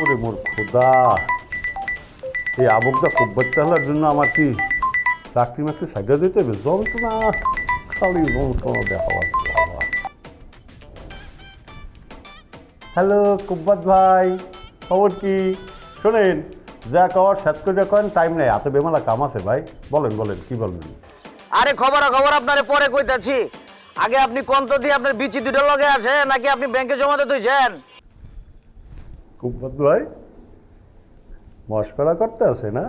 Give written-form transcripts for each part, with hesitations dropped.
ওরে মোর খোদা, এই আবকটা খুব বাচ্চা হওয়ার জন্য আমার কি চাকরি মাকরি সাজা দিতে হবে? যন্ত্রণা, খালি যন্ত্রণা দেখা লাগছে। হ্যালো কুব্বাত ভাই, খবর কি? শোনেন, যা কওয়ার সাত করে করেন, টাইম নেই, হাতে বেমালা কাম আছে ভাই। বলেন বলেন, কি বলবেন? আরে খবর আপনারে পরে কইতাছি। আগে আপনি কন্ত দিয়ে আপনার বিচি দুটো লগে আছে নাকি আপনি ব্যাংকে জমা দিতে হইছেন? কুব্বাত ভাই মস্করা করতে আছে না?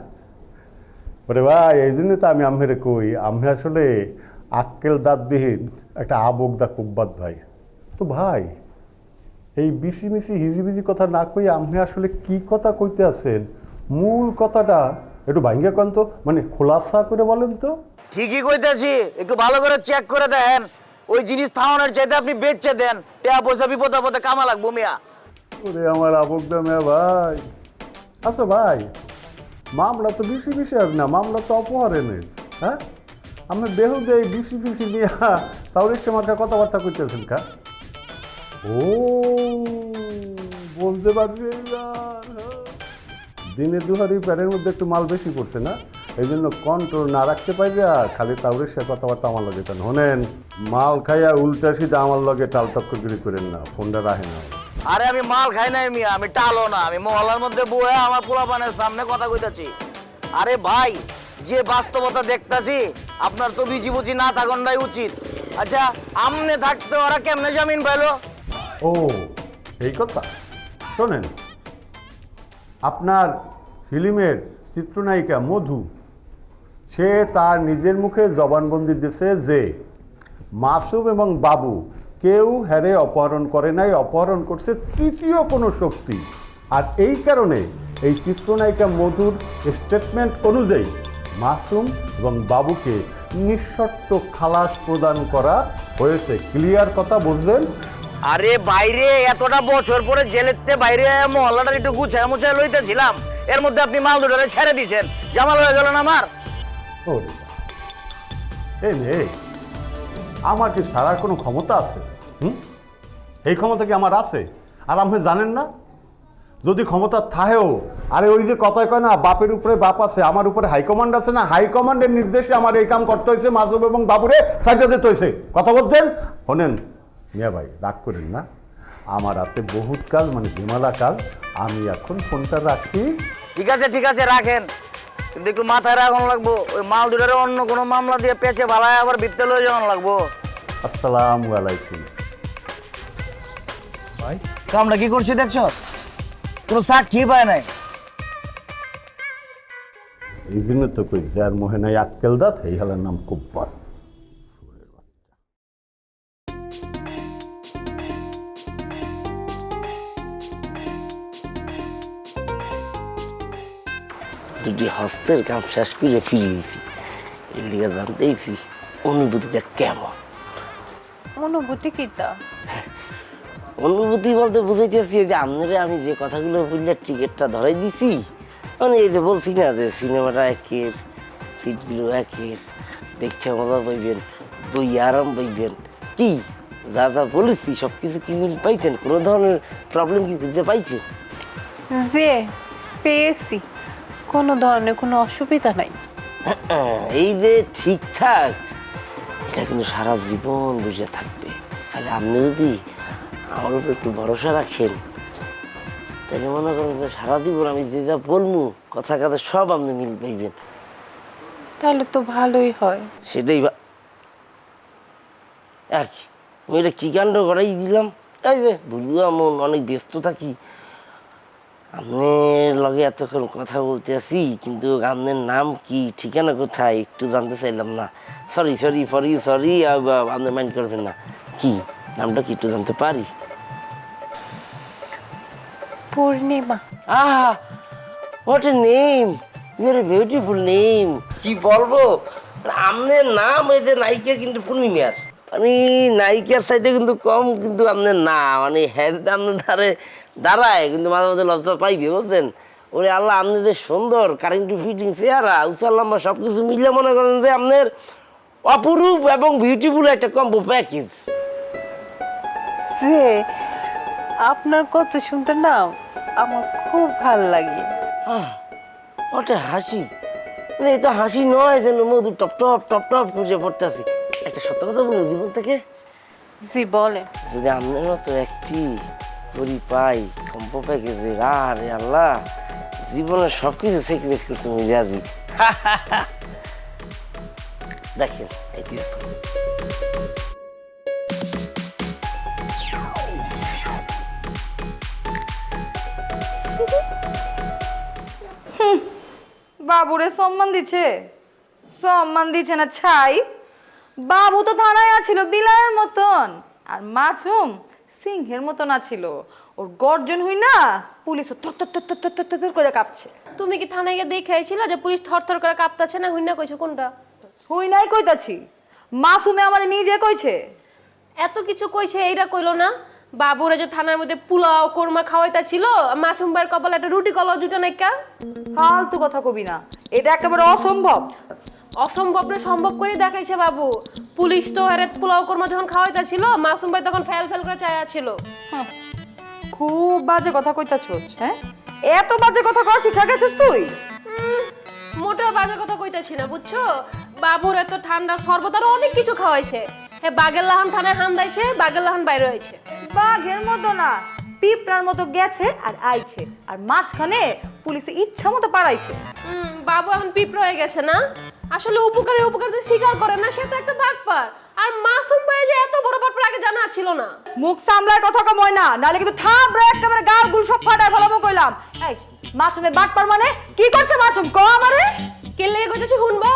ওরে ভাই, এই জন্য তো আমি আম্মেরে কই, আমি আসলে আক্কেল দাঁতবিহীন একটা আবগদা কুব্বাত ভাই। তো ভাই, এই বিসি মিসি হিজিবিজি কথা না কই আপনি আসলে কি কথা কইতে আছেন? মূল কথাটা একটু ভাঙ্গা কন তো, মানে খোলাসা করে বলেন তো। ঠিকই কইতাছি, একটু ভালো করে চেক করে দেন। ওই জিনিস থাওয়ানোর চাইতে আপনি বেচে দেন, টাকা পয়সা বিপদ আপদে কামা লাগবো মিয়া। ওরে আমার আবগদা মেয়া ভাই। আচ্ছা ভাই, মামলা তো বিসি বিসি আর না, মামলা তো অপহরণের। হ্যাঁ, আমি বেহুদে এই বিসি ফিসি নিয়ে তাহলে মার্কা কথাবার্তা করতেছেন কা? ও, বলতে পারছি এইবার। দিনে দুহারি প্যারের মধ্যে একটু মাল বেশি পড়ছে না, এই জন্য কন্ট্রোল না রাখতে পারবে, আর খালি তাউরের সে কথাবার্তা আমার লগে কেন হনেন। মাল খাইয়া উল্টা সিধা আমার লগে টাল টক্করগিরি করেন না, ফোনটা রাখে না। আরে আমি মাল খাই নাই মিয়া, আমি টালো না, আমি মহল্লার মধ্যে বয়ে আমার পোলাপানের সামনে কথা কইতাছি। আরে ভাই, যে বাস্তবতা দেখতাছি, আপনার তো বিজি বুঝি না থাকনটাই উচিত। আচ্ছা, আমনে থাকতে ওরা কেমনে জামিন পাইলো? ও, এই কথা। শোনেন, আপনার ফিল্মের চিত্রনায়িকা মধু, সে তার নিজের মুখে জবানবন্দি দিয়েছে যে মাসুম এবং বাবু কেউ হ্যারে অপহরণ করে নাই, অপহরণ করছে তৃতীয় কোনো শক্তি। আর এই কারণে এই চিত্রনায়িকা মধুর স্টেটমেন্ট অনুযায়ী মাসুম এবং বাবুকে নিঃশর্ত খালাস প্রদান করা হয়েছে। ক্লিয়ার কথা বুঝলেন? আরে বাইরে এতটা বছর পরে জেলেতে বাইরে মহল্লাটা একটু গুছায় মুছায় লইতেছিলাম, এর মধ্যে আপনি মাল দুটারে ছেড়ে দিয়েছেন, জামাল হয়ে গেল না আমার। এই মেয়ে, আমার কি সারার কোনো ক্ষমতা আছে? এই ক্ষমতা কি আমার আছে? আর আপনি জানেন না? যদি ক্ষমতা থাকেও, আরে ওই যে কথায় কয় না, বাপের উপরে বাপ আছে, আমার উপরে হাইকমান্ড আছে না, হাইকমান্ডের নির্দেশে আমার এই কাম করতে হয়েছে, মাসুম এবং বাবুরে সাইডে দিতে হয়েছে। কথা বলছেন? শোনেন মিয়া ভাই, রাগ করেন না, আমার হাতে বহুত কাল, মানে বিমালা কাল। আমি এখন ফোনটা রাখি। ঠিক আছে রাখেন, কিন্তু একটু মাথায় রাখন লাগবো, ওই মাল দুটারে অন্য কোনো মামলা দিয়ে পেঁচে ভালায় আবার ভিতরে লয়ে যাওয়ান লাগবো। আসসালামু আলাইকুম। ভাই কামটা কি করছি দেখছো? কোনো সাক্ষী পায় নাই। এই জন্য তো কই, যার মোহে নাই আক্কেল দাঁত, এই হলের নাম কুব্বাত। দুটি হস্তের কাম শেষ করে ফিরে গেছি, এর লিগে জানতেইছি অনুভূতিটা কেমন। অনুভূতি কি তা? অনুভূতি বলতে বুঝাইতেছি যে আপনারে আমি যে কথাগুলো বললে টিকিটটা ধরাই দিছি, মানে এই যে বলছি না যে সিনেমাটা একের, সিটগুলো একের, দেখছে মজা পাইবেন, বই আরাম পাইবেন। কি যা যা বলেছি সব কিছু কি মিল পাইছেন? কোনো ধরনের প্রবলেম কি খুঁজে পাইছেন? যে পেয়েছি, কোনো ধরনের কোনো অসুবিধা নাই। এই যে ঠিকঠাক, এটা কিন্তু সারা জীবন বুঝে থাকবে। তাহলে আপনি যদি আমার উপর একটু ভরসা রাখেন, তাহলে মনে করেন যে সারা জীবন আমি যে যা বলবো কথা কথা সব আপনি মিল পাইবেন। তাহলে তো ভালোই হয়। সেটাই আর কি, আমি এটা কি কাণ্ড করাই দিলাম। এই যে বুঝলো এমন অনেক ব্যস্ত থাকি, আপনার লগে এতক্ষণ কথা বলতে আছি, কিন্তু আপনার নাম কি, ঠিকানা কোথায় একটু জানতে চাইলাম না। সরি আপনি মাইন্ড করবেন না। কি নামটা কি একটু জানতে পারি? পূর্ণিমা। আহা, what a name, your a beautiful name. কি বলবো, আপনার নাম ওই যে নায়িকা কিন্তু পূর্ণিমার, মানে নায়িকার সাইডে কিন্তু কম, কিন্তু আপনার না মানে হ্যাঁ আপনার ধারে দাঁড়ায়, কিন্তু মাঝে মাঝে লজ্জা পাইবে বুঝছেন। ওরে আল্লাহ, আপনি যে সুন্দর কারেন্ট ফিটিং চেহারা, উচার লম্বা সব কিছু মিলে মনে করেন যে আপনার অপরূপ এবং বিউটিফুল একটা কম্বো প্যাকেজ। যে আপনার কত সুন্দর নাম, আমার খুব ভাল লাগে। ওটা হাসি, মানে এটা হাসি নয়, যেন মধু টপ টপ টপ টপ খুঁজে পড়তেছি। একটা সত্য কথা বলুন জীবন থেকে, জি বলে। যদি আপনার মতো একটি পরি পাই কম্প প্যাকেজে, আরে আল্লাহ, জীবনের সব কিছু স্যাক্রিফাইস করতে আমি রাজি। দেখেন এই দেখুন। বাবুরে সম্মান দিচ্ছে, সম্মান দিচ্ছে না ছাই। বাবু তো থানায় আছিল বিলায়ের মতন, আর মাছুম সিংহের মতন আছিল। ওর গর্জন হই না, পুলিশ থর থর থর থর থর থর থর করে কাঁপছে। তুমি কি থানায় গিয়ে দেখে আইছিলা যে পুলিশ থরথর করে কাঁপতাছে না হুইনা কইছো কোনটা? হই নাই কইতাছি, মাসুমে আমার নিজে কইছে। এত কিছু কইছে এইটা কইলো না? বাবুরে যে থানার মধ্যে পোলাও কোরমা খাওয়াইতা ছিল, মাসুম ভাইয়ের কপালে একটা রুটি কলাও জুটে নাই কা? ফালতু কথা কবি না, এটা একেবারে অসম্ভব। অসম্ভবরে সম্ভব করে দেখাইছে বাবু। পুলিশ তো আরে পোলাও কোরমা যখন খাওয়াইতা ছিল, মাসুম ভাই তখন ফেল ফেল করে চায়া ছিল। হাহ, খুব বাজে কথা কইতাছস। হ্যাঁ, এত বাজে কথা কওয়া শিখা গেছিস তুই? মোটেও বাজে কথা কইতাছি না, বুঝছো? বাবুর এত ঠান্ডা শরবত আর অনেক কিছু খাওয়াইছে। হ্যাঁ, বাগের লাহান থানায় হান দাইছে, বাগের লাহান বাইরে হয়েছে। বাঘের মতো না, পিঁপড়ার মতো গেছে আর আইছে, আর মাঝখানে পুলিশে ইচ্ছা মতো পারাইছে। বাবু এখন পিঁপড়ে হয়ে গেছে না? আসলে উপকারী উপকার তো স্বীকার করে না, সে তো একটা বাটপার। আর মাসুম ভাই যে এত বড় বাটপার আগে জানা ছিল না। মুখ সামলায় কথা কময় না, নালে কিন্তু থাবড়ে একেবারে গাল গুল সব ফাটায় ফেলাবো কইলাম। এই মাছুমে বাটপার মানে কি করছে মাছুম, ক আমারে? কে লেগে কইতেছে হুনবা?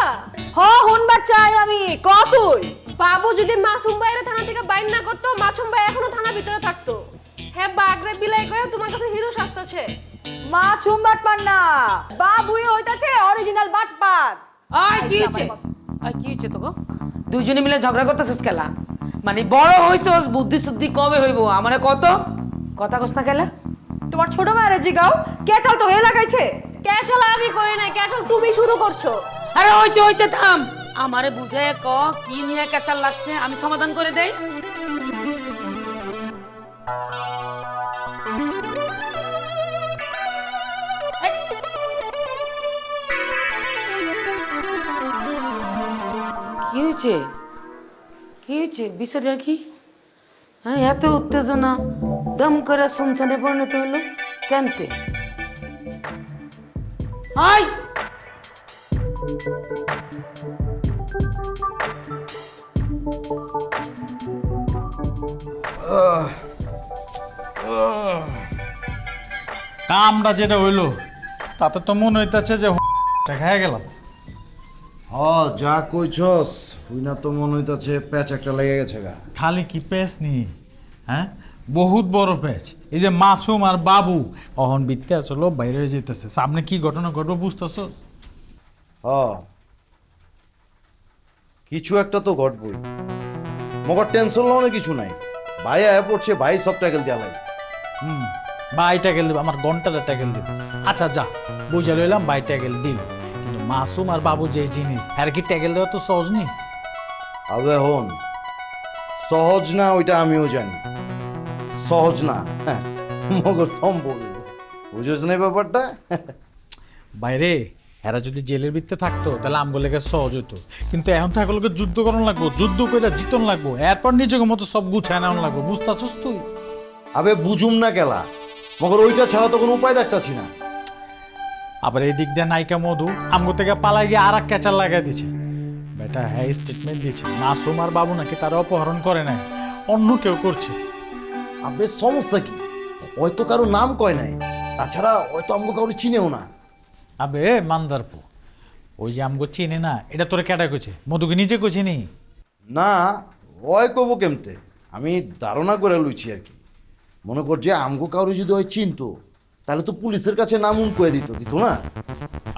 হ হুনবার চাই আমি, ক তুই। বাবু যদি মাসুম ভাইয়ের থানা থেকে বাইর না করতো, মাসুম ভাই এখনো থানার ভিতরে থাকতো। হ্যাঁ, বাগরে বিলাই কয়ে তোমার কাছে হিরো সাজতাছে। মাছুম বাটপার না, বাবুই হইতাছে অরিজিনাল বাটপার। আয় কি হচ্ছে? আয় কি হচ্ছে তোকে? দুইজনে মিলে ঝগড়া করতেছিস কেলা? মানে বড় হইছস, বুদ্ধি শুদ্ধি কবে হইব? আমারে কত কথা কস না কেলা? তোমার ছোট মায়ের জিগাও, কে চাল তো হয়ে লাগাইছে? ক্যাচাল আমি করি না, ক্যাচাল তুমি শুরু করছো। আরে হইছে হইছে, থাম। আমারে বুঝে ক কি নিয়ে কেচাল লাগছে, আমি সমাধান করে দেই। কি হয়েছে? কি হয়েছে? বিষয়টা কি? হ্যাঁ, এত উত্তেজনা দম করে শুনছানে পরিণত হলো কেমতে? হাই, কামটা যেটা হইলো তাতে তো মনে হইতেছে যে খাইয়া গেলাম। যা কইছস হুই না তো মনে হইতাছে প্যাচ একটা লেগে গেছে গা। খালি কি প্যাচ নি, হ্যাঁ বহুত বড় প্যাচ। এই যে মাসুম আর বাবু অহন বিত্তে আসলো বাইরে হয়ে যেতেছে, সামনে কি ঘটনা ঘটবে বুঝতেছ? কিছু একটা তো ঘটবই, মগর টেনশন লওয়ার কিছু নাই। ভাই আয়া পড়ছে, ভাই সব ট্যাকেল দিয়া লাগে। ভাই ট্যাকেল দিব, আমার ঘন্টাটা ট্যাকেল দিব। আচ্ছা যা বুঝা লইলাম, ভাই ট্যাকেল দিল, কিন্তু মাসুম আর বাবু যে জিনিস আর কি ট্যাকেল দেওয়া তো সহজ নেই। আবে হন, সহজ না ওইটা আমিও জানি, সহজ না। হ্যাঁ, মগর সম্ভব বুঝেছ না ব্যাপারটা? বাইরে এরা যদি জেলের ভিতরে থাকতো তাহলে আমগো লেগে সহজ হতো, কিন্তু এখন তো একলোকে যুদ্ধ করানো লাগবো, যুদ্ধ করে জিতন লাগবো, এরপর নিজেকে মতো সব গুছায় নেওয়া লাগবো, বুঝতেছস তুই? আবে বুঝুম না কেলা, মগর ওইটা ছাড়া তো কোনো উপায় দেখতাছি না। আবার এই দিক দিয়ে নায়িকা মধু আমগো থেকে পালাই গিয়ে আর এক ক্যাচার লাগাই দিছে। বেটা হ্যাঁ স্টেটমেন্ট দিয়েছে মাসুম আর বাবু নাকি তারা অপহরণ করে নাই, অন্য কেউ করছে। আবে সমস্যা কি? হয়তো কারো নাম কয় নাই, তাছাড়া হয়তো আমগো কারো চিনেও না। আবে মান্দারপু, ওই যে আমগো চিনে না এটা তোরে কেটা কইছে? মধুকে নিজে কইছে নি? না, ওই কব কেমতে, আমি ধারণা করে লইছি আর কি। মনে কর যে আমগো কারো যদি ওই চিনতো তাহলে তো পুলিশের কাছে নাম কয়ে দিত না?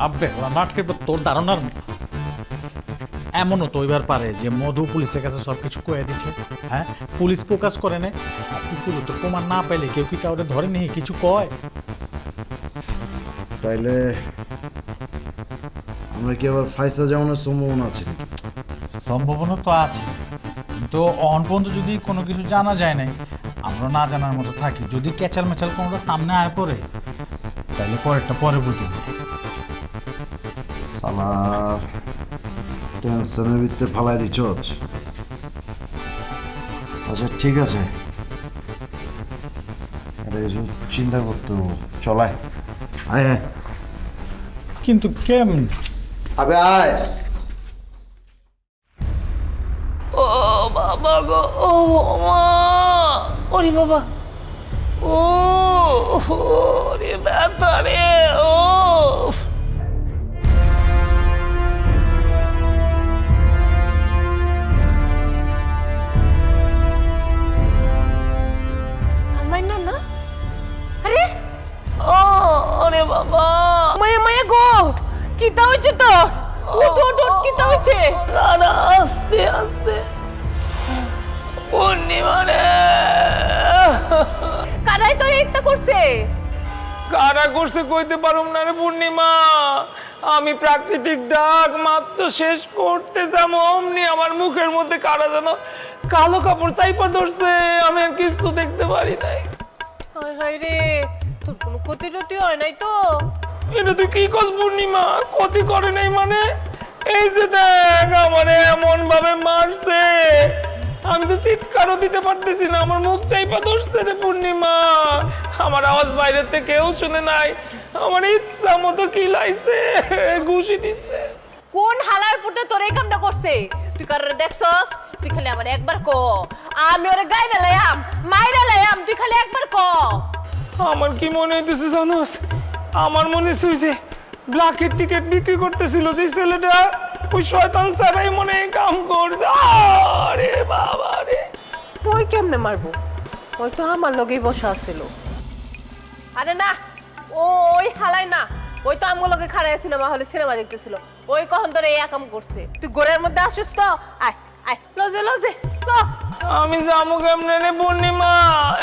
আবে ওরা নাটকের পর তোর ধারণার এমনও তো এবার পারে যে মধু পুলিশের কাছে সবকিছু কয়ে দিচ্ছে। হ্যাঁ, পুলিশ প্রকাশ করে নেয়, উপযুক্ত প্রমাণ না পাইলে কেউ কি কাউরে ধরে নেই কিছু কয়? তাইলে আমরা কি আবার ফাইসা যাওয়ানোর সম্ভাবনা আছে নাকি? সম্ভাবনা তো আছে, কিন্তু অন পর্যন্ত যদি কোনো কিছু জানা যায় নাই, আমরা না জানার মতো থাকি, যদি ক্যাচাল ম্যাচাল কোনোটা সামনে আয় পড়ে তাইলে পরেরটা পরে বুঝুন। সালা টেনশনের ভিতরে ফালাই দিছ। আচ্ছা ঠিক আছে, এটা কিছু চিন্তা করতে হবে। চলায় আয় আয় কিন্তু কেমন? আবে আয়। ও বাবা গো, ও মা, ওরে বাবা, ও রে ব্যথা রে, ও সালমাইনা না? আরে ও ওরে বাবা, মায়া মায়া গো, কিতা হইছে তোর? উঠ উঠ উঠ, কিতা হইছে? দাদা আস্তে আস্তে, পূর্ণিমা রে, কারাই তোর ইত্যা করছে? কারা করছে কইতে পারুম না রে পূর্ণিমা। আমি প্রাকৃতিক ডাক মাত্র শেষ করতেছিলাম, অমনি আমার মুখের মধ্যে কারা যেন কালো কাপড় চাইপা ধরছে। আমি আর কিছু দেখতে পারি নাই। হায় হায় রে, তোর কোনো ক্ষতি টতি হয় নাই তো? এটা তুই কি কস পূর্ণিমা? ক্ষতি করে নাই মানে? এই যে দেখ আমারে এমন ভাবে মারছে, আমি তো চিৎকারও দিতে পারতেছি না, আমার মুখ চাইপা ধরছে রে পূর্ণিমা। আমার আওয়াজ বাইরের থেকে কেউ শুনে নাই, আমার ইচ্ছা মতো কিলাইছে, ঘুষি দিছে। কোন হালার পুতে তোর এই কামটা করছে? তুই কারোর দেখছস? তুই খালি আমার একবার ক, আমি ওরে গাইরা লাইয়াম, মাইরা লাইয়াম, তুই খালি একবার ক। আমার কি মনে হইতেছে জানোস? আমার মনে হইছে ব্ল্যাকের টিকিট বিক্রি করতেছিল যে ছেলেটা, ওই শয়তান স্যারাই মনে হয় কাম করছে। আরে বাবা রে, ওই কেমনে মারবো? ওই তো আমার লগেই বসা আছিল। আরে না, ওই হালাই না, ওই তো আমগো লগে খাড়াই সিনেমা হলে সিনেমা দেখতেছিল। ওই কখন তোর এই কাম করছে? তুই ঘরের মধ্যে আসিস তো? আয় আয়, লজে লজে ল। আমি যাবো কেমনে রে পূর্ণিমা?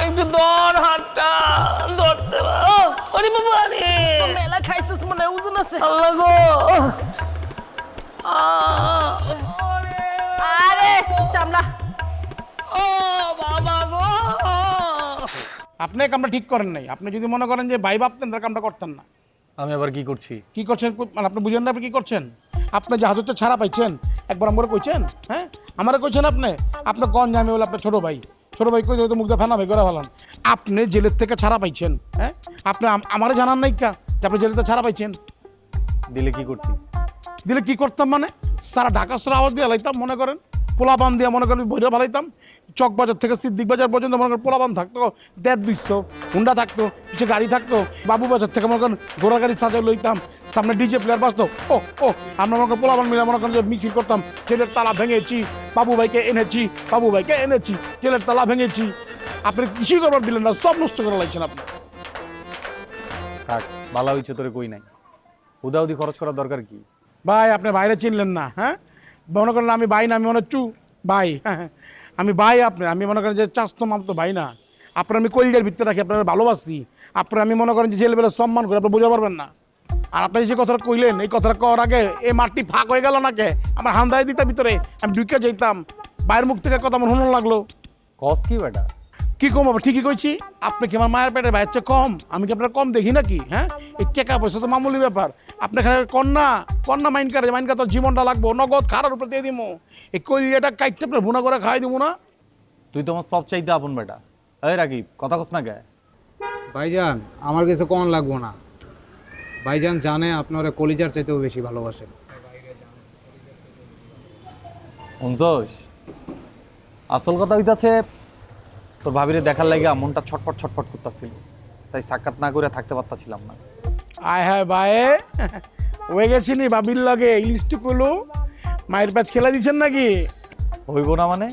একটু ধর হাতটা, ধরতে পারো? আরে বাবা রে, মেলা খাইছিস মনে হয়, ওজন আছে। আল্লাহ গো। আরে চামড়া, ও বাবা গো। আপনি কামটা ঠিক করেন নাই। আপনি যদি মনে করেন যে ভাই ভাবতেন তার কামটা করতেন না। আমি আবার কি করছি? কি করছেন মানে আপনি বুঝেন না আপনি কি করছেন? আপনি যে হাজতে ছাড়া পাইছেন একবার আমার কইছেন? হ্যাঁ আমারে কইছেন আপনি? আপনার গঞ্জ আমি বলে আপনার ছোট ভাই, ছোট ভাই কই তো মুখ দিয়ে ফেনা ভাই করে ফেলান। আপনি জেলের থেকে ছাড়া পাইছেন, হ্যাঁ আপনি আমারে জানান নাই কা যে আপনি জেলের থেকে ছাড়া পাইছেন? দিলে কি করতি? দিলে কি করতাম মানে সারা ঢাকা সরা আওয়াজ দিয়ে লাইতাম, মনে করেন পোলাপান দিয়ে মনে করেন বইরা ফেলাইতাম। চকবাজার থেকে সিদ্দিক বাজার পর্যন্ত মনে করেন পোলাপান থাকতো, 150 হুন্ডা থাকতো, কিছু গাড়ি থাকতো। বাবু বাজার থেকে মনে করেন ঘোড়া গাড়ি সাজাই লইতাম, সামনে ডিজে প্লেয়ার বাজতো। ও ও আমরা মনে করেন পোলাপান মিলে মনে করেন যে মিছিল করতাম। জেলের তালা ভেঙেছি, বাবু ভাইকে এনেছি, বাবু ভাইকে এনেছি, জেলের তালা ভেঙেছি। আপনি কিছুই করবার দিলেন না, সব নষ্ট করে লাগছেন আপনি। থাক, বালা হইছে তোরে কই নাই। উদাউদি খরচ করার দরকার কি? ভাই আপনি বাইরে চিনলেন না, হ্যাঁ মনে করেন আমি ভাই না, আমি মনে হচ্ছু ভাই। হ্যাঁ আমি ভাই আপনি, আমি মনে করেন যে চাস্তো মামতো ভাই না। আপনার আমি কলিজার ভিতরে রাখি, আপনার ভালোবাসি। আপনার আমি মনে করেন যে জেলবেলা সম্মান করে, আপনি বুঝতে পারবেন না। আর আপনি যে কথাটা কইলেন, এই কথাটা কওয়ার আগে এই মাটি ফাঁক হয়ে গেল নাকি? আমার হান্দায় দিতাম ভিতরে, আমি ঢুকে যেতাম। বাইরের মুখ থেকে কথা আমার শুনুন লাগলো। কস কি বেটা? কি কম হবে? ঠিকই কইছি। আপনি কি আমার মায়ের পেটে ভাইয়ের চেয়ে কম? আমি কি আপনার কম দেখি নাকি? হ্যাঁ এই টাকা পয়সা তো মামুলি ব্যাপার। আপনি এখানে কন্যা কন্যা মাইন করে তোর জীবনটা লাগবো, নগদ খারার উপরে দিয়ে দিব। এই কইলিটা কাইটটা আপনার ভুনা করে খাই দিব না? তুই তো আমার সব চাইতে আপন বেটা। এই রাকিব, কথা কস না কে? ভাইজান আমার কিছু কোন লাগবো না। ভাইজান জানে আপনারা কলিজার চাইতেও বেশি ভালোবাসে। শুনছস? আসল কথা হইতাছে তোর ভাবিরে দেখার লাগে মনটা ছটফট ছটফট করতেছিল, তাই সাক্ষাৎ না করে থাকতে পারতাছিলাম না। আয় হ্যাঁ ভাই হয়ে গেছিনি বাবির লাগে ইলিশটু কলো মায়ের প্যাচ খেলা দিচ্ছেন নাকি? হইব না মানে?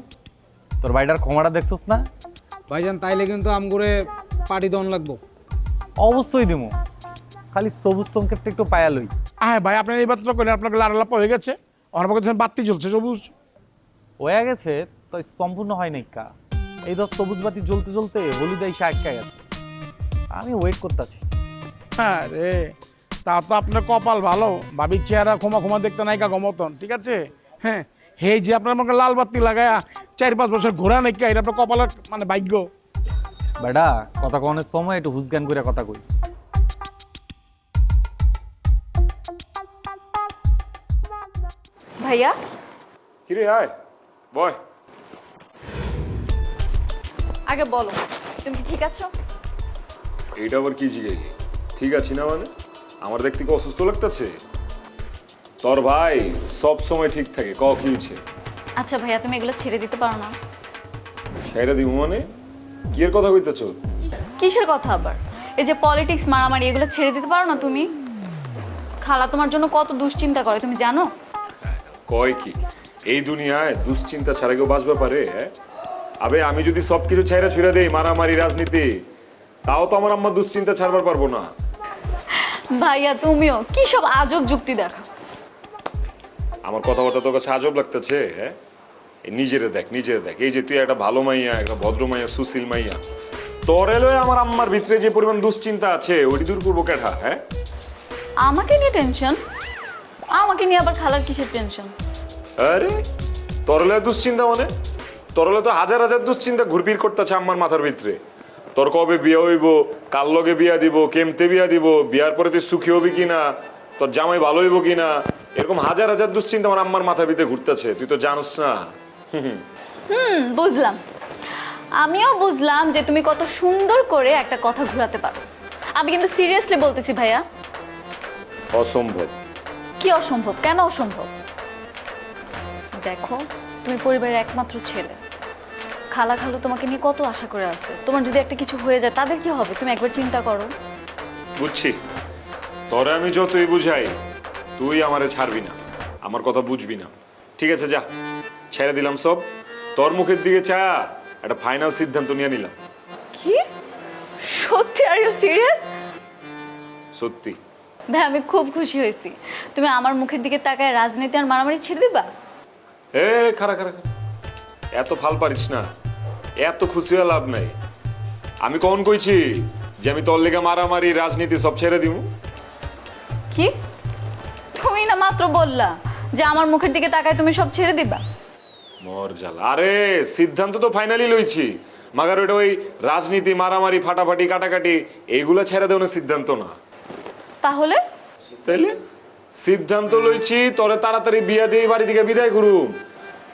তোর ভাইটার ক্ষমাটা দেখছস না? ভাইজান তাইলে কিন্তু আমগুরে পার্টি দন লাগবো। অবশ্যই দিমু, খালি সবুজ সংকেতটা একটু পায়া লই। হ্যাঁ ভাই আপনার এই বার্তা করলেন, আপনাকে লাড়ালাপা হয়ে গেছে। আমার পক্ষে বাতি জ্বলছে সবুজ হয়ে গেছে, তাই সম্পূর্ণ হয় নাই কা। এই ধর সবুজ বাতি জ্বলতে জ্বলতে হলুদ এসে আটকে গেছে, আমি ওয়েট করতেছি। হ্যাঁ রে, তা তো আপনার কপাল ভালো, ভাবির চেহারা ক্ষমা ক্ষমা দেখতে নাইকা গমতন, ঠিক আছে। হ্যাঁ হে যে আপনার মনে লাল বাতি লাগায়া 4-5 বছর ঘোরা নাকি, এটা আপনার কপালের মানে ভাগ্য। বেটা কথা কনের সময় একটু হুসজ্ঞান করে কথা কইস। ভাইয়া। কিরে আয় বয়। আগে বলো, তুমি কি ঠিক আছো? এইটা আবার কি জিজ্ঞেস? ঠিক আছি না মানে? আমার দেখতে কি অসুস্থ লাগতেছে? তোর ভাই সব সময় ঠিক থাকে, ক কি হয়েছে? আচ্ছা ভাইয়া, তুমি এগুলো ছেড়ে দিতে পারো না? সেটা দিব মানে? কি এর কথা কইতেছ? কিসের কথা আবার? এই যে পলিটিক্স, মারামারি, এগুলো ছেড়ে দিতে পারো না তুমি? খালা তোমার জন্য কত দুশ্চিন্তা করে তুমি জানো? কয় কি এই দুনিয়ায় দুশ্চিন্তা ছাড়া কেউ বাঁচবে পারে? আবে আমি যদি সবকিছু ছেড়ে ছুড়ে দেই, মারামারি, রাজনীতি, তাও তো আমার আম্মা দুশ্চিন্তা ছাড়বার পারবো না। ভাইয়া তুমিও কি সব আজব যুক্তি দেখো। আমার কথাবার্তা তোর কাছে আজব লাগতেছে? হ্যাঁ, নিজেরে দেখ, নিজেরে দেখ। এই যে তুই একটা ভালো মাইয়া, একটা ভদ্র মাইয়া, সুশীল মাইয়া, তোর এলো আমার আম্মার ভিতরে যে পরিমাণ দুশ্চিন্তা আছে ওইটি দূর করবো কেঠা? হ্যাঁ, আমাকে নিয়ে টেনশন? আমাকে নিয়ে আবার খালার কিসের টেনশন? আরে তোর এলো দুশ্চিন্তা মানে? তোর এলো তো হাজার হাজার দুশ্চিন্তা ঘুরপির করতেছে আম্মার মাথার ভিতরে। তোর কবে বিয়ে হইব, কার লগে বিয়া দিব, কেমতে বিয়া দিব, বিয়ার পরে তুই সুখী হবি কিনা, তোর জামাই ভালো হইব কিনা, এরকম হাজার হাজার দুশ্চিন্তা আমার আম্মার মাথার ভিতরে ঘুরতেছে, তুই তো জানোস না। বুঝলাম, আমিও বুঝলাম যে তুমি কত সুন্দর করে একটা কথা ঘোরাতে পারো। আমি কিন্তু সিরিয়াসলি বলতেছি ভাইয়া। অসম্ভব। কি অসম্ভব? কেন অসম্ভব? দেখো, তুমি পরিবারের একমাত্র ছেলে, খালা খালু তোমাকে নিয়ে কত আশা করে আছে। তোমার যদি একটা কিছু হয়ে যায় তাদের কি হবে? তুমি একবার চিন্তা করো। বুঝছি, তোরে আমি যতই বুঝাই তুই আমারে ছাড়বি না, আমার কথা বুঝবি না। ঠিক আছে, যা, ছেড়ে দিলাম সব। তোর মুখের দিকে চা একটা ফাইনাল সিদ্ধান্ত নিয়ে নিলাম। কি? সত্যি? Are you serious? সত্যি। ভাই আমি খুব খুশি হয়েছি। তুমি আমার মুখের দিকে তাকায় রাজনীতি আর মারামারি ছেড়ে দিবা? এ খারা খারা, এত ফাল পারিস না, এত খুশি হয়ে লাভ নাই। আমি কখন কইছি যে আমি তোর লেগে মারামারি, রাজনীতি সব ছেড়ে দিব? কি? তুমি না মাত্র বললা যে আমার মুখের দিকে তাকায় তুমি সব ছেড়ে দিবা? মর জ্বালা। আরে সিদ্ধান্ত তো ফাইনালি লইছি, মাগার ওটা ওই রাজনীতি, মারামারি, ফাটাফাটি, কাটাকাটি এইগুলা ছেড়ে দেওয়ার সিদ্ধান্ত না। তাহলে? তাইলে সিদ্ধান্ত লইছি তোরে তাড়াতাড়ি বিয়া দিয়ে বাড়ি থেকে বিদায় করুম।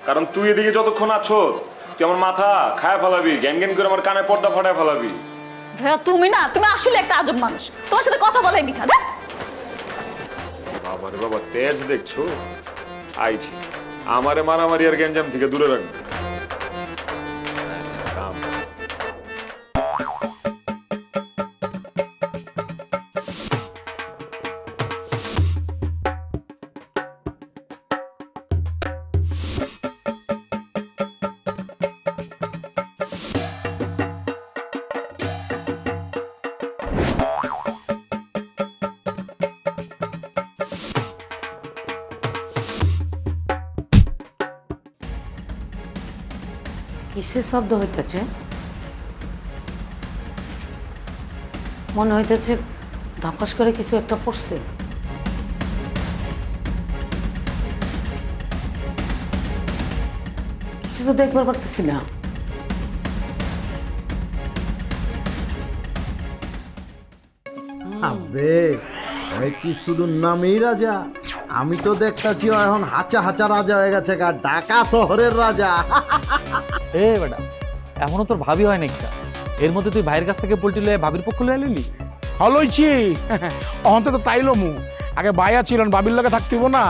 কারণ তুই এদিকে যতক্ষণ আছো তুই আমার মাথা খায় ফেলাবি, জ্ঞান জ্ঞান করে আমার কানে পর্দা ফাটায় ফেলাবি। ভাইয়া তুমি না, তুমি আসলে একটা আজব মানুষ। তোমার সাথে কথা বলাই মিথ্যা। বাবারে বাবা, তেজ দেখছো? আইছি, আমারে মারামারি আর গ্যাঞ্জাম থেকে দূরে রাখবে। কিসের শব্দ হইতেছে? মনে হইতেছে ধাপাস করে কিছু একটা পড়ছে। কিছু তো দেখবার পারতেছি না। আবে ওই কি শুধু নামেই রাজা? আমি তো দেখতাছি এখন হাঁচা হাঁচা রাজা হয়ে গেছে, ঢাকা শহরের রাজা। এ বেটা, এখনো তোর ভাবি হয় নাকি? এর মধ্যে তুই ভাইয়ের কাছ থেকে পোল্ট্রি লয়ে ভাবির পক্ষ লয়ে লিলি? হলইছি অন্তত তাইলো মু আগে বাইয়া ছিলেন, ভাবির লগে থাকতিব না।